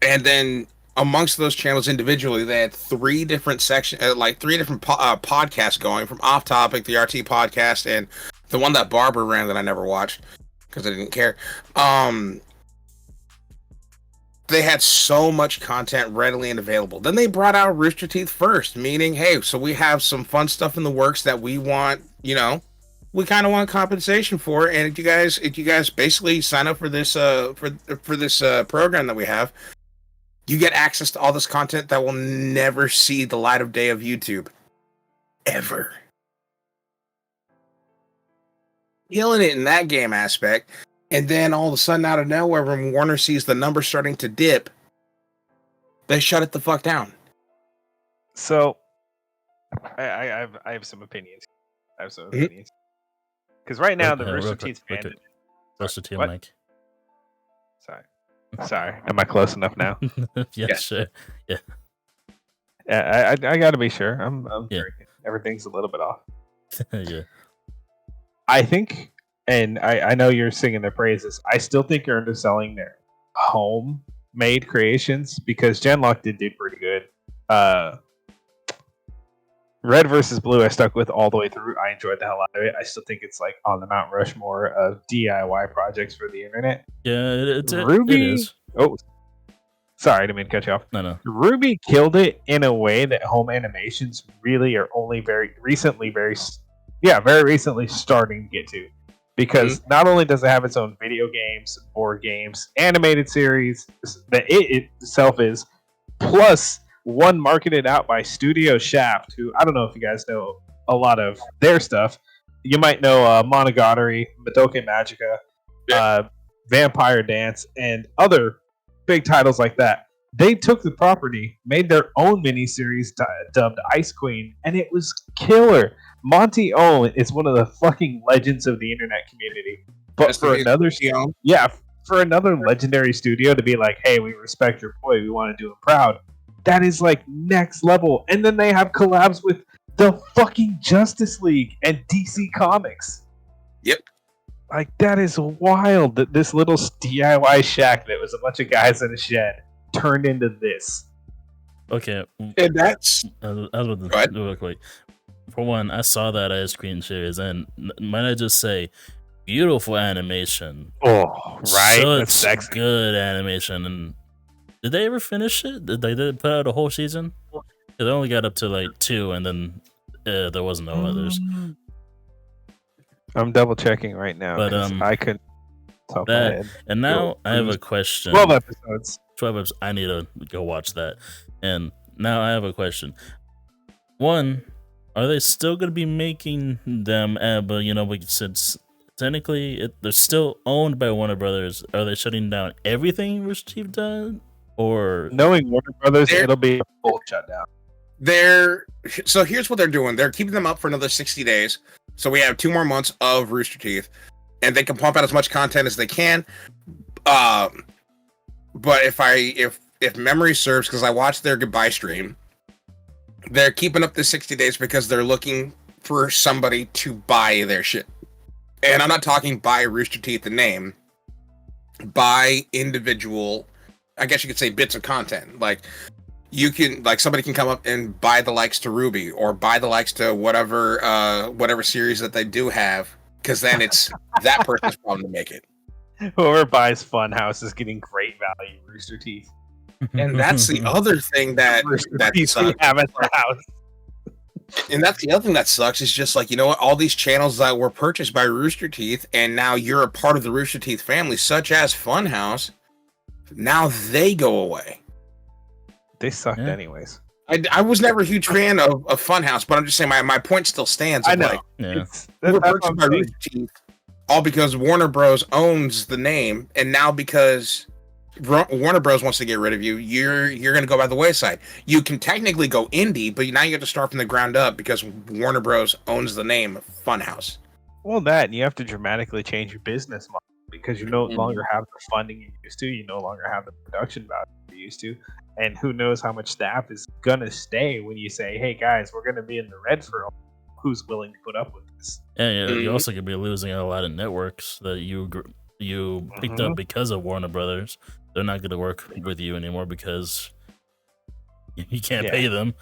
And then amongst those channels individually, they had 3 different sections, like 3 different podcasts going, from Off Topic, the RT podcast, and the one that Barbara ran that I never watched because I didn't care. They had so much content readily and available. Then they brought out Rooster Teeth first, meaning, hey, so we have some fun stuff in the works that we want, we kind of want compensation for. And if you guys basically sign up for this for this program that we have, you get access to all this content that will never see the light of day of YouTube ever. Killing it in that game aspect. And then all of a sudden, out of nowhere, when Warner sees the numbers starting to dip, they shut it the fuck down. So, I have some opinions. Because right now, the Rooster Teeth fan... Closer to your mic. Sorry. Am I close enough now? Yeah, sure. Yeah. I got to be sure. I'm yeah. drinking. Everything's a little bit off. Yeah. I think... And I know you're singing their praises. I still think you're underselling their homemade creations because Genlock did do pretty good. Red versus Blue, I stuck with all the way through. I enjoyed the hell out of it. I still think it's like on the Mount Rushmore of DIY projects for the internet. Yeah, it is. Oh, sorry, I didn't mean to cut you off. No. Ruby killed it in a way that home animations really are only very recently starting to get to. Because not only does it have its own video games, board games, animated series that it itself is, plus one marketed out by Studio Shaft, who I don't know if you guys know a lot of their stuff. You might know Monogatari, Madoka Magica, Vampire Dance, and other big titles like that. They took the property, made their own miniseries dubbed Ice Queen, and it was killer. Monty Owen is one of the fucking legends of the internet community. But for another legendary studio to be like, hey, we respect your boy, we want to do him proud, that is like next level. And then they have collabs with the fucking Justice League and DC Comics. Yep. Like, that is wild that this little DIY shack that was a bunch of guys in a shed turned into this. Okay. And that's... I was about to do it quick. For one, I saw that Ice Cream series, and might I just say, beautiful animation. Oh, right. Such good animation. And did they ever finish it? Did they put out a whole season? They only got up to like 2, and then there wasn't no others. I'm double checking right now. But I couldn't top my head. And now I have a question. 12 episodes. 12 episodes. I need to go watch that. And now I have a question. One, are they still going to be making them? But since technically they're still owned by Warner Brothers, are they shutting down everything Rooster Teeth done? Or knowing Warner Brothers, it'll be a full shutdown. So here's what they're doing. They're keeping them up for another 60 days. So we have 2 more months of Rooster Teeth, and they can pump out as much content as they can. But if if memory serves, because I watched their goodbye stream, they're keeping up the 60 days because they're looking for somebody to buy their shit. And I'm not talking buy Rooster Teeth the name, buy individual, I guess you could say, bits of content. Like, you can, like, somebody can come up and buy the likes to Ruby or buy the likes to whatever series that they do have, because then it's that person's problem to make it. Whoever buys Funhouse is getting great value, Rooster Teeth. And that's the other thing that sucks. Have at the house. And that's the other thing that sucks, is just like, you know what, all these channels that were purchased by Rooster Teeth, and now you're a part of the Rooster Teeth family, such as Funhouse, now they go away. They sucked anyways. I was never a huge fan of Funhouse, but I'm just saying my point still stands. I know. Like, That's purchased by Rooster Teeth, all because Warner Bros. Owns the name, and now because Warner Bros. Wants to get rid of you, you're going to go by the wayside. You can technically go indie, but now you have to start from the ground up because Warner Bros. Owns the name Funhouse. Well, that, and you have to dramatically change your business model because you no longer have the funding you used to. You no longer have the production value you used to. And who knows how much staff is going to stay when you say, hey, guys, we're going to be in the red for a while. Who's willing to put up with this? And you also could be losing a lot of networks that you picked up because of Warner Brothers. They're not going to work with you anymore because you can't pay them.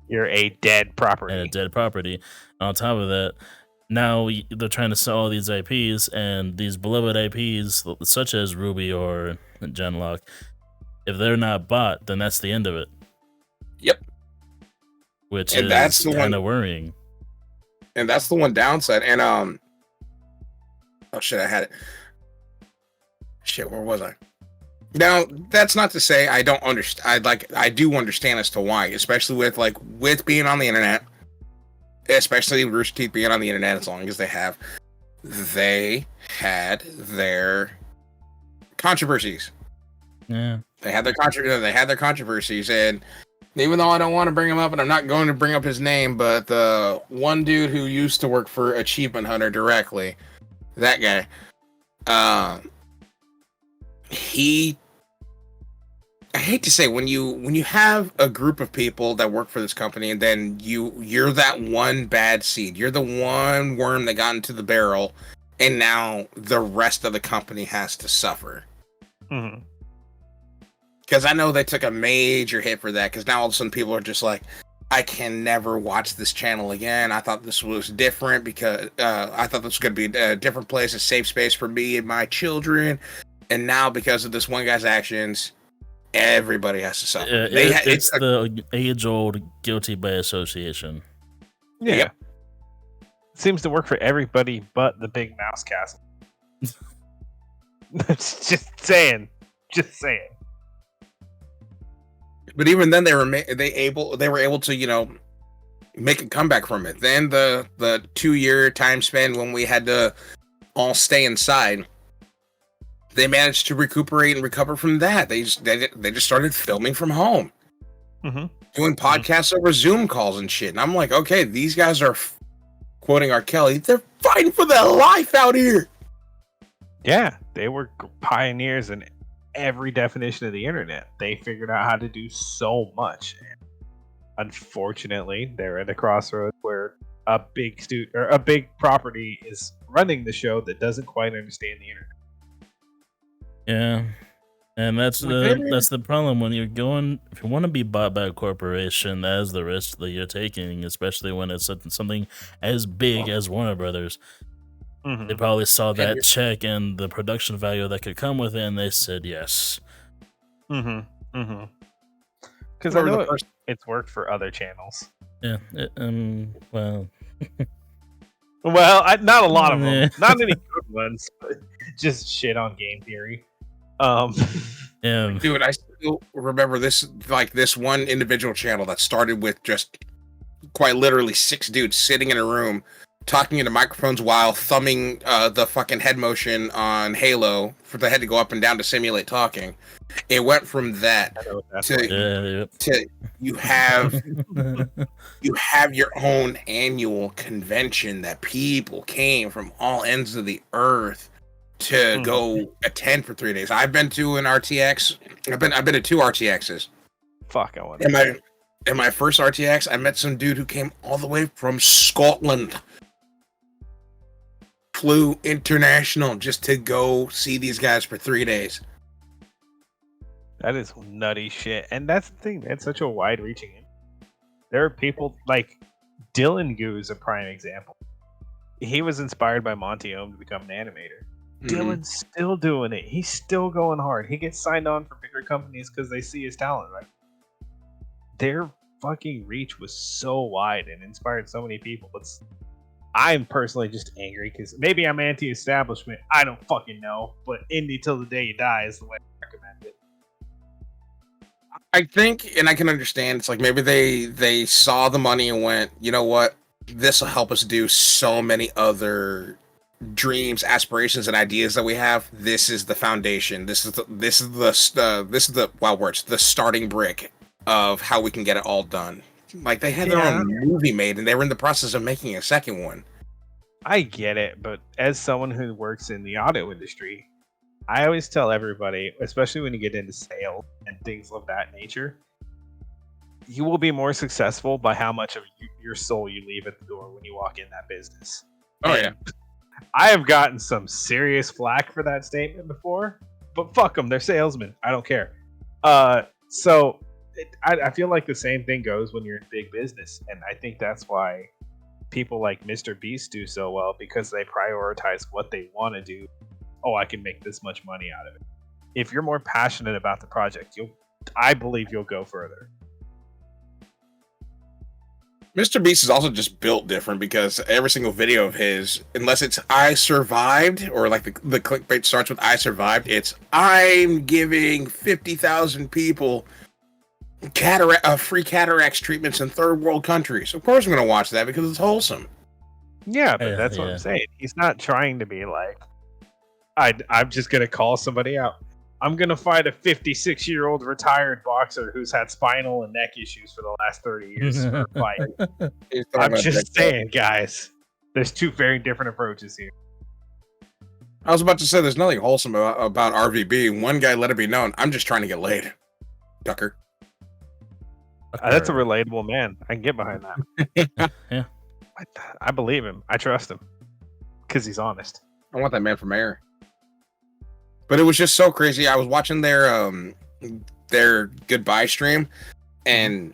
You're a dead property. And a dead property. And on top of that, now they're trying to sell all these IPs, and these beloved IPs, such as Ruby or Genlock, if they're not bought, then that's the end of it. Yep. Which is kind of worrying. And that's the one downside. And oh shit, I had it. Shit, where was I? Now, that's not to say I don't understand. I do understand as to why, especially with being on the internet, especially Rooster Teeth being on the internet as long as they have. They had their controversies. Yeah. They had their controversies, and even though I don't want to bring him up, and I'm not going to bring up his name, but the one dude who used to work for Achievement Hunter directly, that guy, I hate to say, when you have a group of people that work for this company, and then you're that one bad seed, you're the one worm that got into the barrel, and now the rest of the company has to suffer. Mm-hmm. Because I know they took a major hit for that, because now all of a sudden people are just like, I can never watch this channel again. I thought this was different because I thought this was going to be a different place, a safe space for me and my children. And now because of this one guy's actions, everybody has to suffer. It's the age-old guilty by association. Yeah. Yep. It seems to work for everybody but the big mouse castle. Just saying. But even then, they were able to, make a comeback from it. Then the 2-year time span when we had to all stay inside, they managed to recuperate and recover from that. They just started filming from home, doing podcasts over Zoom calls and shit. And I'm like, okay, these guys are, quoting R. Kelly, they're fighting for their life out here. Yeah, they were pioneers in every definition of the internet. They figured out how to do so much. And unfortunately, they're at a crossroads where a big property is running the show that doesn't quite understand the internet. Yeah, and that's the problem when you're going. If you want to be bought by a corporation, that is the risk that you're taking, especially when it's something as big as Warner Brothers. They probably saw that check and the production value that could come with it, and they said yes. Because I know it's worked for other channels. Yeah. Well. Well, not a lot of them. Not any good ones, but just shit on game theory. Yeah. Dude, I still remember this one individual channel that started with just quite literally 6 dudes sitting in a room talking into microphones while thumbing the fucking head motion on Halo for the head to go up and down to simulate talking. It went from that to you have your own annual convention that people came from all ends of the earth to go attend for 3 days. I've been to an RTX. I've been to 2 RTXs. Fuck, I want In my first RTX, I met some dude who came all the way from Scotland. Flew international just to go see these guys for 3 days. That is nutty shit. And that's the thing, man. It's such a wide-reaching. There are people like Dylan Goo is a prime example. He was inspired by Monty Ohm to become an animator. Dylan's still doing it. He's still going hard. He gets signed on for bigger companies because they see his talent, right? Their fucking reach was so wide and inspired so many people. I'm personally just angry because maybe I'm anti-establishment. I don't fucking know. But indie till the day you die is the way I recommend it. I think, and I can understand, it's like maybe they saw the money and went, you know what? This will help us do so many other dreams, aspirations, and ideas that we have. This is the foundation. This is the wild words, the starting brick of how we can get it all done. Like they had their own movie made, and they were in the process of making a second one. I get it, but as someone who works in the auto industry, I always tell everybody, especially when you get into sales and things of that nature, you will be more successful by how much of your soul you leave at the door when you walk in that business. Oh, yeah. I have gotten some serious flack for that statement before, but fuck them. They're salesmen. I don't care. I feel like the same thing goes when you're in big business. And I think that's why people like Mr. Beast do so well, because they prioritize what they want to do. Oh, I can make this much money out of it. If you're more passionate about the project, I believe you'll go further. Mr. Beast is also just built different because every single video of his, unless it's I survived, or like the clickbait starts with I survived, it's I'm giving 50,000 people free cataracts treatments in third world countries. Of course I'm going to watch that because it's wholesome. Yeah, but that's what I'm saying. He's not trying to be like, I'm just going to call somebody out. I'm going to fight a 56-year-old retired boxer who's had spinal and neck issues for the last 30 years for a fight. I'm just saying, guys, there's two very different approaches here. I was about to say there's nothing wholesome about RVB. One guy let it be known, I'm just trying to get laid. Tucker. That's a relatable man. I can get behind that. Yeah. I believe him. I trust him. Because he's honest. I want that man for mayor. But it was just so crazy. I was watching their goodbye stream, and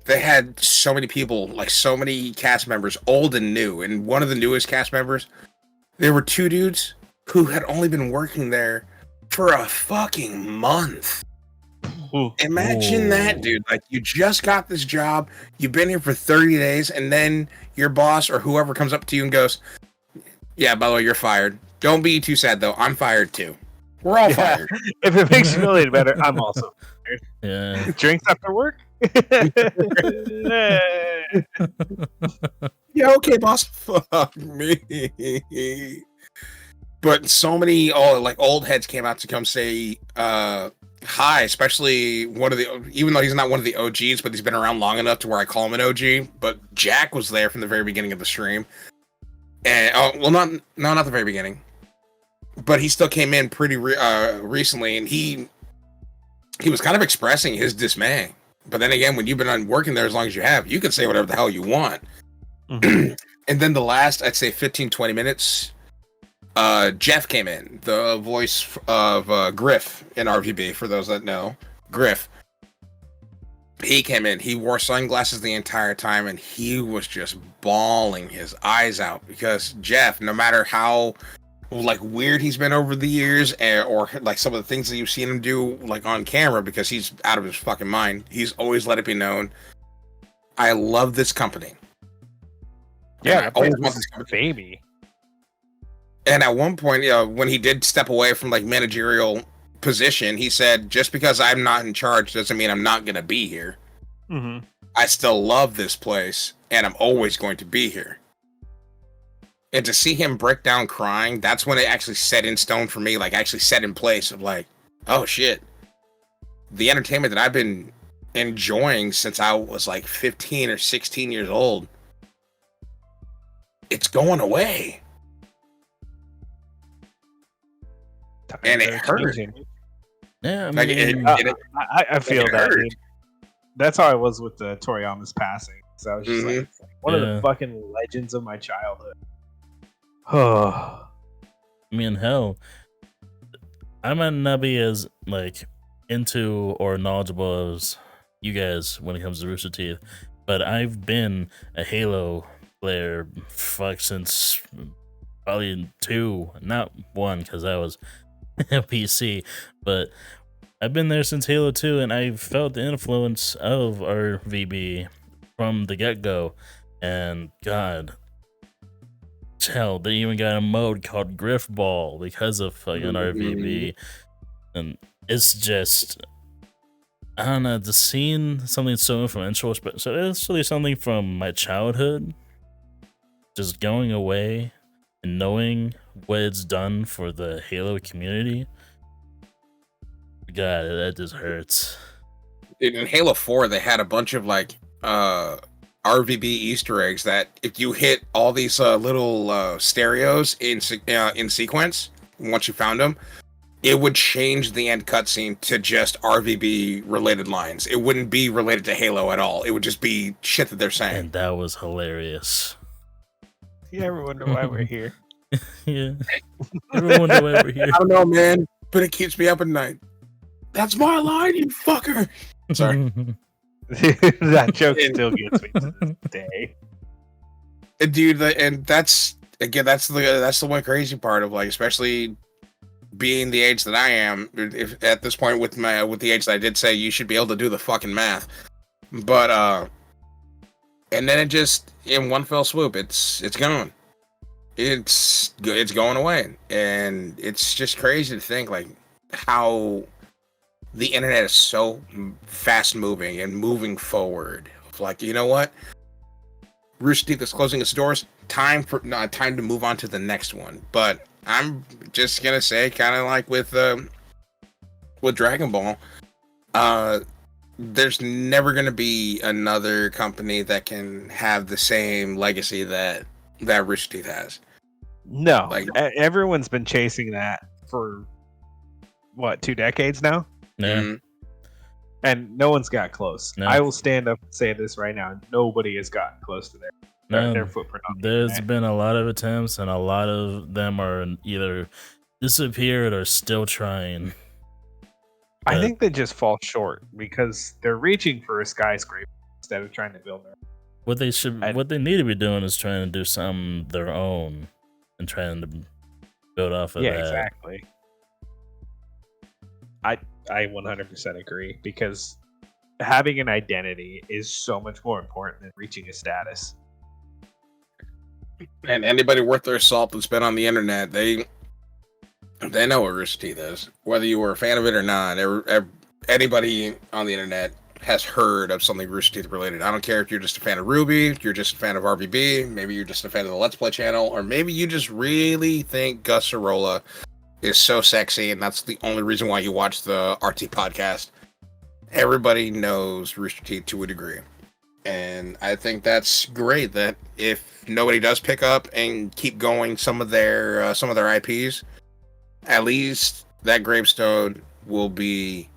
they had so many people, like so many cast members, old and new. And one of the newest cast members, there were 2 dudes who had only been working there for a fucking month. Imagine that, dude. Like, you just got this job, you've been here for 30 days, and then your boss or whoever comes up to you and goes, yeah, by the way, you're fired. Don't be too sad, though. I'm fired, too. We're all fired. If it makes you feel any better, I'm also fired. Yeah. Drinks after work? Yeah, okay, boss. Fuck me. But so many old heads came out to come say hi, especially even though he's not one of the OGs, but he's been around long enough to where I call him an OG. But Jack was there from the very beginning of the stream. And not the very beginning. But he still came in pretty recently, and he was kind of expressing his dismay. But then again, when you've been working there as long as you have, you can say whatever the hell you want. Mm-hmm. And then the last, I'd say 15, 20 minutes, Jeff came in, the voice of Griff in RVB, for those that know. Griff. He came in, he wore sunglasses the entire time, and he was just bawling his eyes out because Jeff, no matter how weird he's been over the years, or like some of the things that you've seen him do like on camera, because he's out of his fucking mind, he's always let it be known, I love this company. Yeah, I always want this baby. And at one point, when he did step away from like managerial position, he said, just because I'm not in charge doesn't mean I'm not gonna be here. Mm-hmm. I still love this place, and I'm always going to be here. And to see him break down crying, that's when it actually set in stone for me, like actually set in place of like, oh shit. The entertainment that I've been enjoying since I was like 15 or 16 years old, it's going away. And it hurt. Yeah, I Like, mean, I feel it that. hurt. Dude. That's how I was with the Toriyama's passing. So I was just like, it's like one of the fucking legends of my childhood. I mean, hell, I might not be as like into or knowledgeable as you guys when it comes to Rooster Teeth, but I've been a Halo player since probably 2, not 1 because I was a PC, but I've been there since Halo 2, and I felt the influence of RVB from the get-go. And God, hell, they even got a mode called Griff Ball because of fucking RVB. And it's just, I don't know, the scene, something so influential, so it's really something from my childhood, just going away and knowing what it's done for the Halo community. God, that just hurts. In Halo 4, they had a bunch of like RVB Easter eggs that if you hit all these little stereos in sequence, once you found them, it would change the end cutscene to just RVB related lines. It wouldn't be related to Halo at all. It would just be shit that they're saying. And that was hilarious. You ever wonder why we're here? Yeah. Ever wonder why we're here? I don't know, man, but it keeps me up at night. That's my line, you fucker. Sorry. That joke still gets me to this day. Dude, and that's the one crazy part of, like, especially being the age that I am, if at this point with the age that I did say you should be able to do the fucking math. But and then it just, in one fell swoop, it's gone. It's going away. And it's just crazy to think like how the internet is so fast moving and moving forward. Like, you know what? Rooster Teeth is closing its doors. Time to move on to the next one. But I'm just gonna say, kind of like with Dragon Ball, there's never gonna be another company that can have the same legacy that Rooster Teeth has. No, like, everyone's been chasing that for what, 2 decades now? Yeah. Mm-hmm. And no one's got close. No. I will stand up and say this right now. Nobody has gotten close to their footprint. There's been a lot of attempts, and a lot of them are either disappeared or still trying. I think they just fall short because they're reaching for a skyscraper instead of trying to build their own. What they need to be doing is trying to do something their own and trying to build off of that. Yeah, exactly. I 100% agree because having an identity is so much more important than reaching a status. And anybody worth their salt that's been on the internet, they know what Rooster Teeth is. Whether you were a fan of it or not, anybody on the internet has heard of something Rooster Teeth related. I don't care if you're just a fan of Ruby, if you're just a fan of RVB, maybe you're just a fan of the Let's Play channel, or maybe you just really think Gus Sorolla is so sexy and that's the only reason why you watch the RT podcast. Everybody knows Rooster Teeth to a degree. And I think that's great that if nobody does pick up and keep going some of their IPs, at least that gravestone will be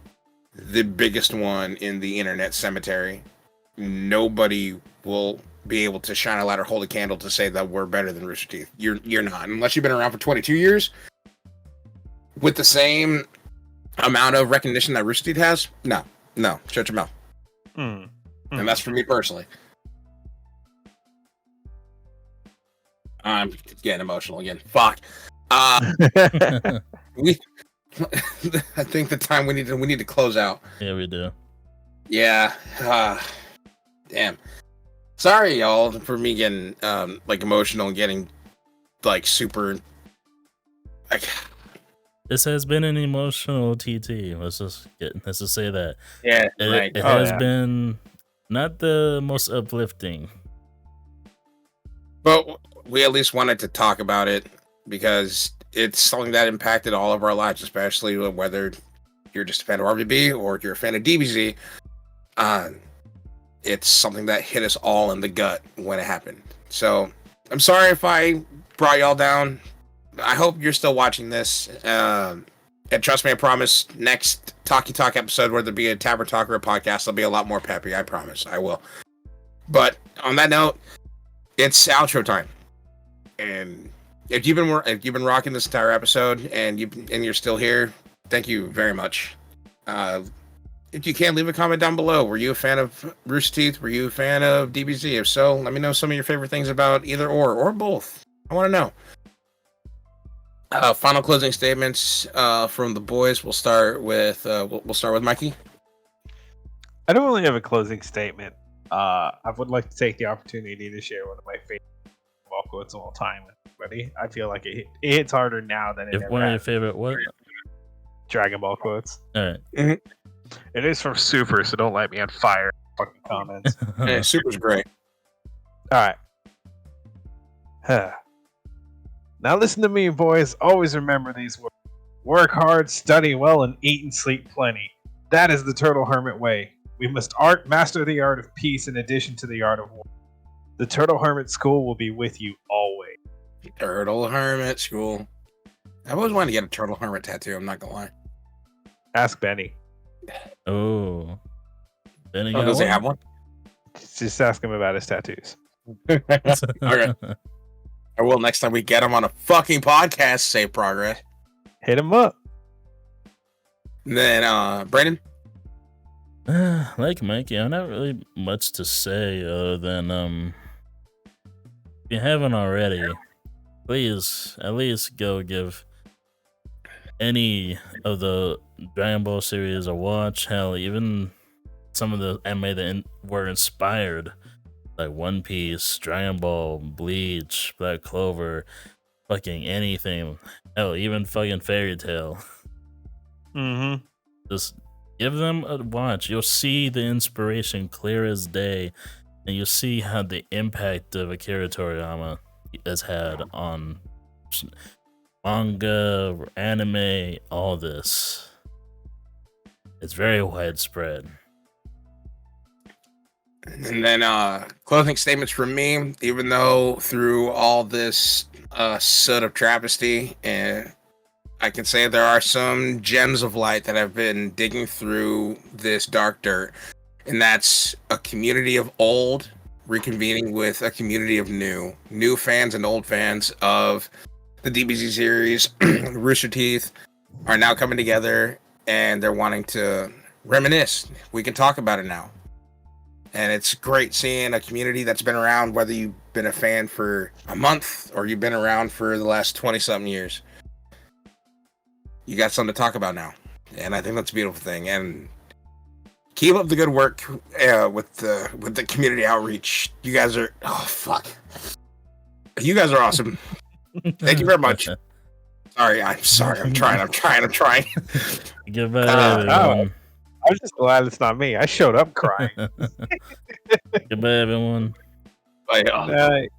the biggest one in the internet cemetery. Nobody will be able to shine a light or hold a candle to say that we're better than Rooster Teeth. You're not, unless you've been around for 22 years with the same amount of recognition that Rooster Teeth has. No, shut your mouth. And that's for me personally. I'm getting emotional again. Fuck. I think the time we need to close out. Yeah, we do. Yeah. Damn. Sorry, y'all, for me getting like emotional and getting like super. This has been an emotional TT. Let's just say that. Yeah, it has been not the most uplifting. But we at least wanted to talk about it because it's something that impacted all of our lives, especially whether you're just a fan of RVB or you're a fan of DBZ. It's something that hit us all in the gut when it happened. So I'm sorry if I brought y'all down. I hope you're still watching this. And trust me, I promise, next Talkie Talk episode, whether it be a Tavern Talk or a podcast, I'll be a lot more peppy. I promise. I will. But on that note, it's outro time. And if you've been rocking this entire episode and you're still here, thank you very much. If you can, leave a comment down below. Were you a fan of Rooster Teeth? Were you a fan of DBZ? If so, let me know some of your favorite things about either or both. I want to know. Final closing statements from the boys. We'll start with Mikey. I don't really have a closing statement. I would like to take the opportunity to share one of my favorite ball quotes of all time with everybody. I feel like it hits harder now than it ever One of your has. favorite what? Dragon Ball quotes. All right. Mm-hmm. It is from Super, so don't light me on fire. Fucking comments. Yeah, Super's great. All right. Now listen to me, boys. Always remember these words. Work hard, study well, and eat and sleep plenty. That is the Turtle Hermit way. We must master the art of peace in addition to the art of war. The Turtle Hermit School will be with you always. Turtle Hermit School. I've always wanted to get a Turtle Hermit tattoo. I'm not gonna lie. Ask Benny. Oh. Benny Does he have one? Just ask him about his tattoos. Okay. I will next time we get him on a fucking podcast. Save progress. Hit him up. And then, Brandon. Like Mikey, I have not really much to say other than if you haven't already, please at least go give any of the Dragon Ball series a watch. Hell, even some of the anime that were inspired, like One Piece, Dragon Ball, Bleach, Black Clover, fucking anything. Hell, even fucking Fairy Tail. Mm-hmm. Just give them a watch. You'll see the inspiration clear as day, and you'll see how the impact of Akira Toriyama has had on manga, anime, all this. It's very widespread. And then closing statements from me, even though through all this soot of travesty, and I can say there are some gems of light that have been digging through this dark dirt, and that's a community of old reconvening with a community of new fans and old fans of the DBZ series. Rooster Teeth are now coming together, and they're wanting to reminisce. We can talk about it now. And it's great seeing a community that's been around, whether you've been a fan for a month or you've been around for the last 20-something years. You got something to talk about now. And I think that's a beautiful thing. And keep up the good work with the community outreach. You guys are... Oh, fuck. You guys are awesome. Thank you very much. I'm sorry. I'm trying. Goodbye, everyone. I'm just glad it's not me. I showed up crying. Goodbye, everyone. Bye. Night.